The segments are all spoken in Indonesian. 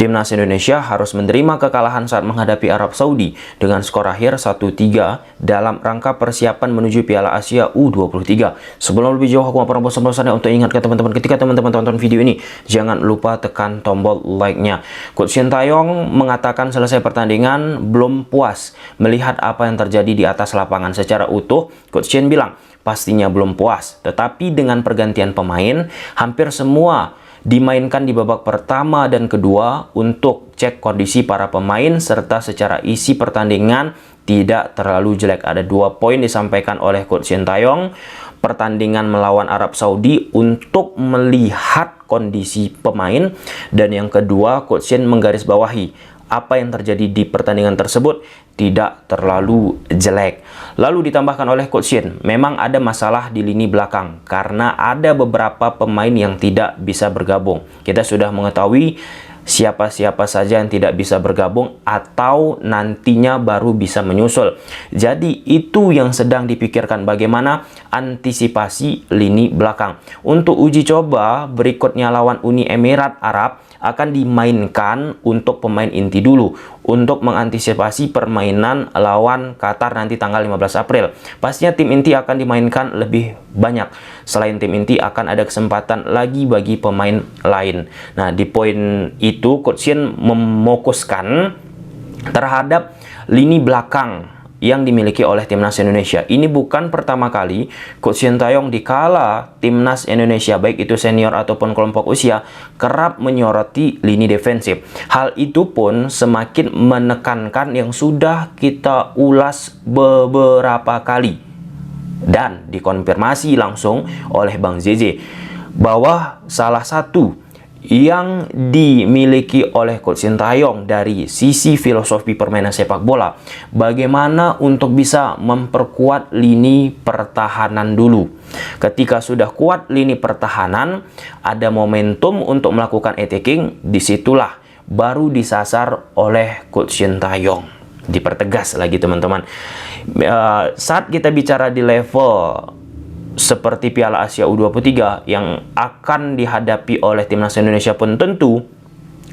Timnas Indonesia harus menerima kekalahan saat menghadapi Arab Saudi dengan skor akhir 1-3 dalam rangka persiapan menuju Piala Asia U23. Sebelum lebih jauh, aku mau bosan-bosannya untuk ingatkan teman-teman, ketika teman-teman tonton video ini, jangan lupa tekan tombol like-nya. Coach Sintayong mengatakan selesai pertandingan belum puas melihat apa yang terjadi di atas lapangan secara utuh. Coach Shin bilang, pastinya belum puas, tetapi dengan pergantian pemain, hampir semua dimainkan di babak pertama dan kedua untuk cek kondisi para pemain serta secara isi pertandingan tidak terlalu jelek. Ada 2 poin disampaikan oleh Coach Sintayong. Pertandingan melawan Arab Saudi untuk melihat kondisi pemain, dan yang kedua Coach Shin menggarisbawahi apa yang terjadi di pertandingan tersebut tidak terlalu jelek. Lalu ditambahkan oleh Coach Shin, memang ada masalah di lini belakang karena ada beberapa pemain yang tidak bisa bergabung. Kita sudah mengetahui siapa-siapa saja yang tidak bisa bergabung atau nantinya baru bisa menyusul. Jadi itu yang sedang dipikirkan, bagaimana antisipasi lini belakang. Untuk uji coba berikutnya lawan Uni Emirat Arab akan dimainkan untuk pemain inti dulu untuk mengantisipasi permainan lawan Qatar nanti tanggal 15 April. Pastinya tim inti akan dimainkan lebih banyak. Selain tim inti akan ada kesempatan lagi bagi pemain lain. Nah, di poin itu Coach Shin memokuskan terhadap lini belakang yang dimiliki oleh Timnas Indonesia. Ini bukan pertama kali Coach Sintayong dikala Timnas Indonesia, baik itu senior ataupun kelompok usia, kerap menyoroti lini defensif. Hal itu pun semakin menekankan yang sudah kita ulas beberapa kali dan dikonfirmasi langsung oleh Bang Zeze bahwa salah satu yang dimiliki oleh Coach Sintayong dari sisi filosofi permainan sepak bola, bagaimana untuk bisa memperkuat lini pertahanan dulu. Ketika sudah kuat lini pertahanan, ada momentum untuk melakukan attacking, disitulah baru disasar oleh Coach Sintayong. Dipertegas lagi teman-teman, saat kita bicara di level seperti Piala Asia U23 yang akan dihadapi oleh Timnas Indonesia pun tentu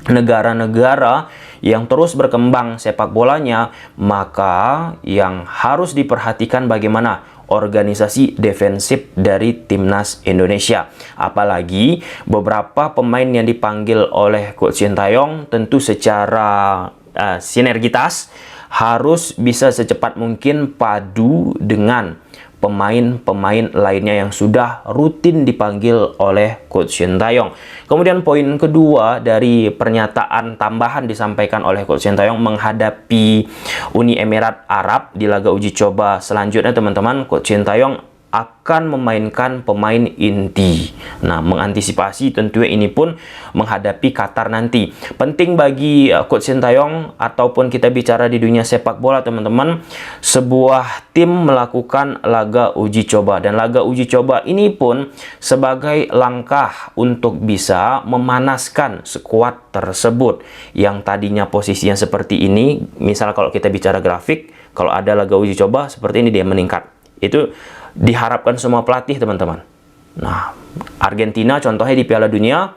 negara-negara yang terus berkembang sepak bolanya, maka yang harus diperhatikan bagaimana organisasi defensif dari Timnas Indonesia. Apalagi beberapa pemain yang dipanggil oleh Coach Sintayong tentu secara sinergitas harus bisa secepat mungkin padu dengan pemain-pemain lainnya yang sudah rutin dipanggil oleh Coach Sintayong. Kemudian poin kedua dari pernyataan tambahan disampaikan oleh Coach Sintayong menghadapi Uni Emirat Arab di laga uji coba selanjutnya, teman-teman, Coach Sintayong akan memainkan pemain inti. Nah, mengantisipasi tentunya ini pun menghadapi Qatar nanti. Penting bagi Coach Sintayong ataupun kita bicara di dunia sepak bola, teman-teman, sebuah tim melakukan laga uji coba, dan laga uji coba ini pun sebagai langkah untuk bisa memanaskan skuad tersebut yang tadinya posisinya seperti ini. Misal kalau kita bicara grafik, kalau ada laga uji coba seperti ini, dia meningkat. Itu diharapkan semua pelatih, teman-teman. Nah, Argentina contohnya di Piala Dunia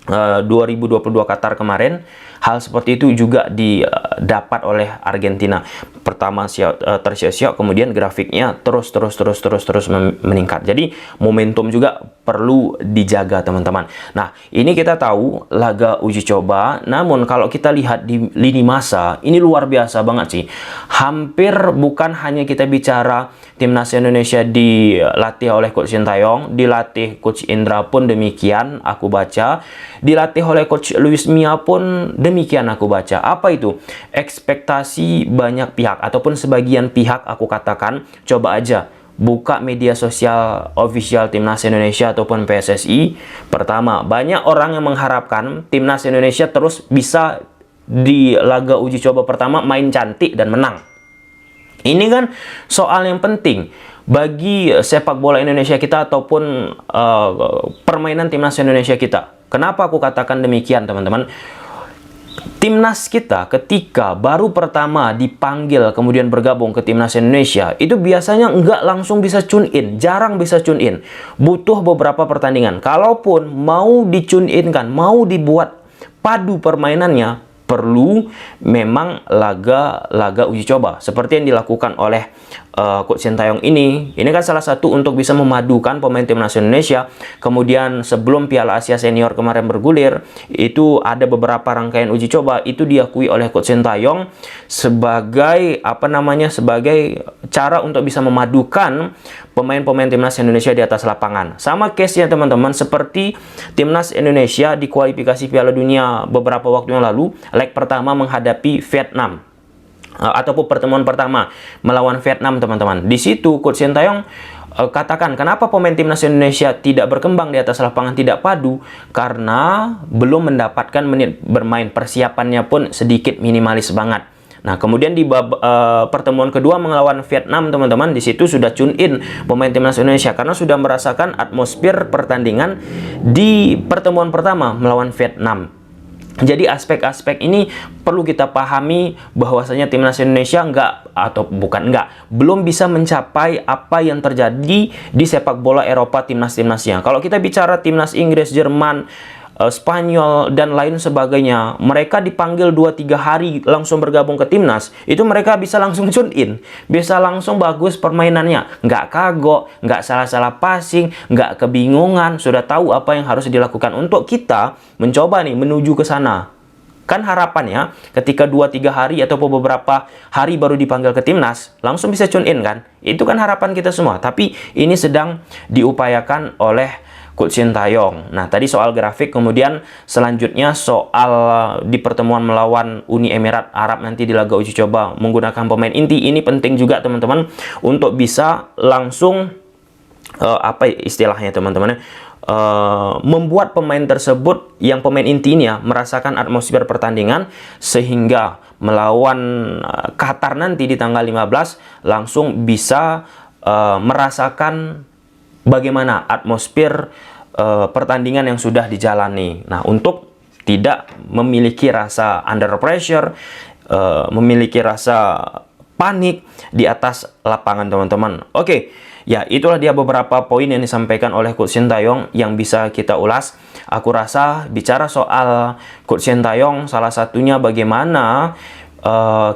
2022 Qatar kemarin, hal seperti itu juga didapat oleh Argentina. Pertama tersiok-siok, kemudian grafiknya terus meningkat. Jadi momentum juga perlu dijaga, teman-teman. Nah, ini kita tahu laga uji coba, namun kalau kita lihat di lini masa, ini luar biasa banget sih. Hampir bukan hanya kita bicara Timnas Indonesia dilatih oleh Coach Sintayong, dilatih Coach Indra pun demikian, aku baca. Dilatih oleh Coach Luis Mia pun demikian, aku baca. Apa itu? Ekspektasi banyak pihak ataupun sebagian pihak, aku katakan, coba aja buka media sosial official Timnas Indonesia ataupun PSSI. Pertama, banyak orang yang mengharapkan Timnas Indonesia terus bisa di laga uji coba pertama main cantik dan menang. Ini kan soal yang penting bagi sepak bola Indonesia kita ataupun permainan Timnas Indonesia kita. Kenapa aku katakan demikian, teman-teman? Timnas kita ketika baru pertama dipanggil kemudian bergabung ke Timnas Indonesia, itu biasanya nggak langsung bisa tune in, jarang bisa tune in. Butuh beberapa pertandingan. Kalaupun mau di tune in kan, mau dibuat padu permainannya, perlu memang laga uji coba seperti yang dilakukan oleh Coach Sintayong ini. Ini kan salah satu untuk bisa memadukan pemain timnas Indonesia. Kemudian sebelum Piala Asia Senior kemarin bergulir, itu ada beberapa rangkaian uji coba, itu diakui oleh Coach Sintayong sebagai sebagai cara untuk bisa memadukan pemain-pemain timnas Indonesia di atas lapangan. Sama case-nya teman-teman seperti timnas Indonesia di kualifikasi Piala Dunia beberapa waktu yang lalu, leg pertama menghadapi Vietnam, ataupun pertemuan pertama melawan Vietnam, teman-teman. Di situ Coach Sintayong katakan kenapa pemain timnas Indonesia tidak berkembang di atas lapangan, tidak padu, karena belum mendapatkan menit bermain, persiapannya pun sedikit minimalis banget. Nah, kemudian di pertemuan kedua melawan Vietnam, teman-teman, di situ sudah tune in pemain timnas Indonesia karena sudah merasakan atmosfer pertandingan di pertemuan pertama melawan Vietnam. Jadi aspek-aspek ini perlu kita pahami bahwasanya timnas Indonesia belum bisa mencapai apa yang terjadi di sepak bola Eropa timnas-timnasnya. Kalau kita bicara timnas Inggris, Jerman, Spanyol dan lain sebagainya, mereka dipanggil 2-3 hari langsung bergabung ke timnas, itu mereka bisa langsung tune in, bisa langsung bagus permainannya, nggak kagok, nggak salah-salah passing, nggak kebingungan, sudah tahu apa yang harus dilakukan. Untuk kita mencoba nih menuju ke sana, kan harapannya ketika 2-3 hari atau beberapa hari baru dipanggil ke timnas, langsung bisa tune in kan, itu kan harapan kita semua. Tapi ini sedang diupayakan oleh Coach Sintayong. Nah, tadi soal grafik, kemudian selanjutnya soal di pertemuan melawan Uni Emirat Arab nanti di laga uji coba menggunakan pemain inti. Ini penting juga teman-teman untuk bisa langsung istilahnya teman-teman, membuat pemain tersebut yang pemain intinya merasakan atmosfer pertandingan, sehingga melawan Qatar nanti di tanggal 15 langsung bisa merasakan bagaimana atmosfer pertandingan yang sudah dijalani. Nah, untuk tidak memiliki rasa under pressure, memiliki rasa panik di atas lapangan, teman-teman. Oke, ya itulah dia beberapa poin yang disampaikan oleh Coach Sintayong yang bisa kita ulas. Aku rasa bicara soal Coach Sintayong, salah satunya bagaimana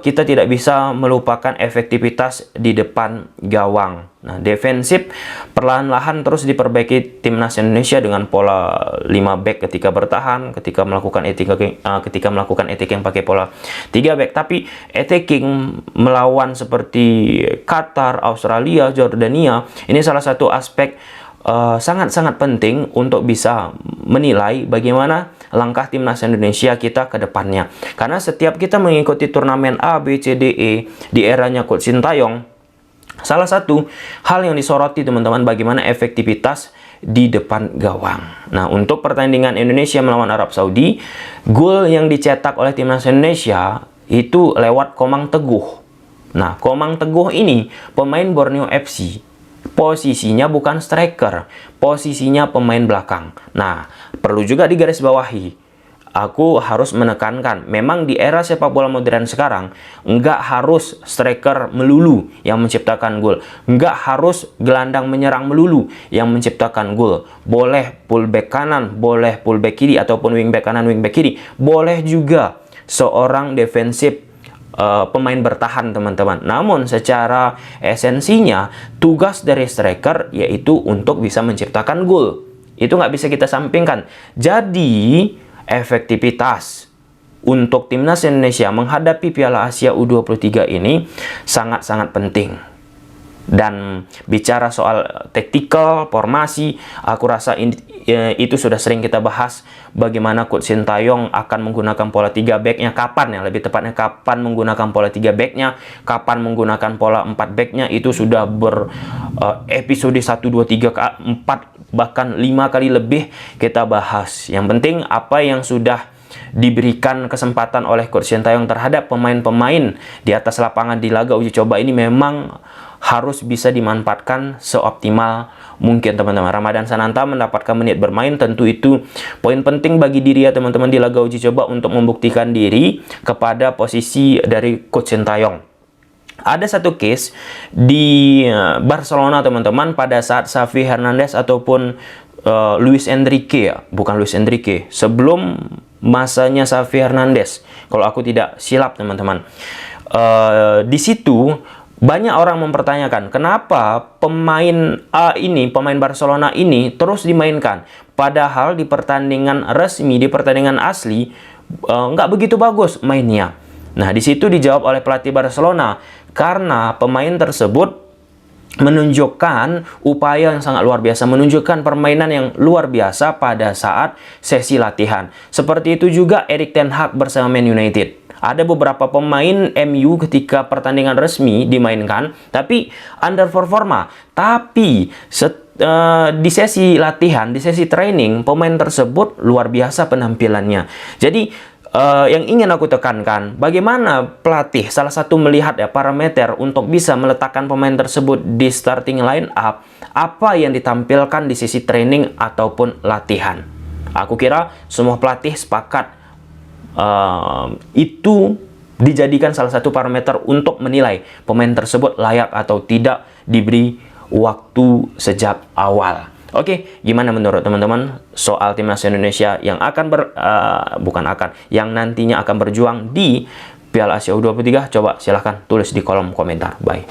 kita tidak bisa melupakan efektivitas di depan gawang. Nah, defensif perlahan-lahan terus diperbaiki timnas Indonesia dengan pola 5 back ketika bertahan, ketika melakukan attacking pakai pola 3 back. Tapi attacking melawan seperti Qatar, Australia, Jordania, ini salah satu aspek sangat-sangat penting untuk bisa menilai bagaimana langkah timnas Indonesia kita ke depannya. Karena setiap kita mengikuti turnamen A, B, C, D, E di eranya Coach Sintayong, salah satu hal yang disoroti teman-teman bagaimana efektivitas di depan gawang. Nah, untuk pertandingan Indonesia melawan Arab Saudi, gol yang dicetak oleh timnas Indonesia itu lewat Komang Teguh. Nah, Komang Teguh ini pemain Borneo FC. Posisinya bukan striker, posisinya pemain belakang. Nah, perlu juga digarisbawahi, aku harus menekankan, memang di era sepak bola modern sekarang, nggak harus striker melulu yang menciptakan gol. Nggak harus gelandang menyerang melulu yang menciptakan gol. Boleh fullback kanan, boleh fullback kiri, ataupun wingback kanan, wingback kiri. Boleh juga seorang defensif pemain bertahan, teman-teman. Namun secara esensinya tugas dari striker yaitu untuk bisa menciptakan gol. Itu nggak bisa kita sampingkan. Jadi efektivitas untuk timnas Indonesia menghadapi Piala Asia U23 ini sangat-sangat penting. Dan bicara soal taktikal, formasi, aku rasa itu sudah sering kita bahas bagaimana Coach Sintayong akan menggunakan pola 3 back-nya, kapan ya, lebih tepatnya kapan menggunakan pola 3 back-nya, kapan menggunakan pola 4 back-nya, itu sudah episode 1, 2, 3, 4, bahkan 5 kali lebih kita bahas. Yang penting apa yang sudah diberikan kesempatan oleh Coach Sintayong terhadap pemain-pemain di atas lapangan di laga uji coba ini memang harus bisa dimanfaatkan seoptimal mungkin, teman-teman. Ramadan Sananta mendapatkan menit bermain, tentu itu poin penting bagi diri ya teman-teman di laga uji coba untuk membuktikan diri kepada posisi dari Coach Sintayong. Ada satu case di Barcelona, teman-teman, pada saat Xavi Hernandez ataupun Luis Enrique, ya, bukan Luis Enrique, sebelum masanya Xavi Hernandez, kalau aku tidak silap teman-teman. Di situ banyak orang mempertanyakan kenapa pemain pemain Barcelona ini terus dimainkan, padahal di pertandingan resmi, di pertandingan asli nggak begitu bagus mainnya. Nah, di situ dijawab oleh pelatih Barcelona, karena pemain tersebut menunjukkan upaya yang sangat luar biasa, menunjukkan permainan yang luar biasa pada saat sesi latihan. Seperti itu juga Erik ten Hag bersama Man United. Ada beberapa pemain MU ketika pertandingan resmi dimainkan, tapi underperforma. Tapi di sesi latihan, di sesi training, pemain tersebut luar biasa penampilannya. Jadi yang ingin aku tekankan, bagaimana pelatih salah satu melihat parameter untuk bisa meletakkan pemain tersebut di starting line up, apa yang ditampilkan di sisi training ataupun latihan. Aku kira semua pelatih sepakat itu dijadikan salah satu parameter untuk menilai pemain tersebut layak atau tidak diberi waktu sejak awal. Oke, gimana menurut teman-teman soal timnas Indonesia yang yang nantinya akan berjuang di Piala Asia U23? Coba silahkan tulis di kolom komentar. Bye.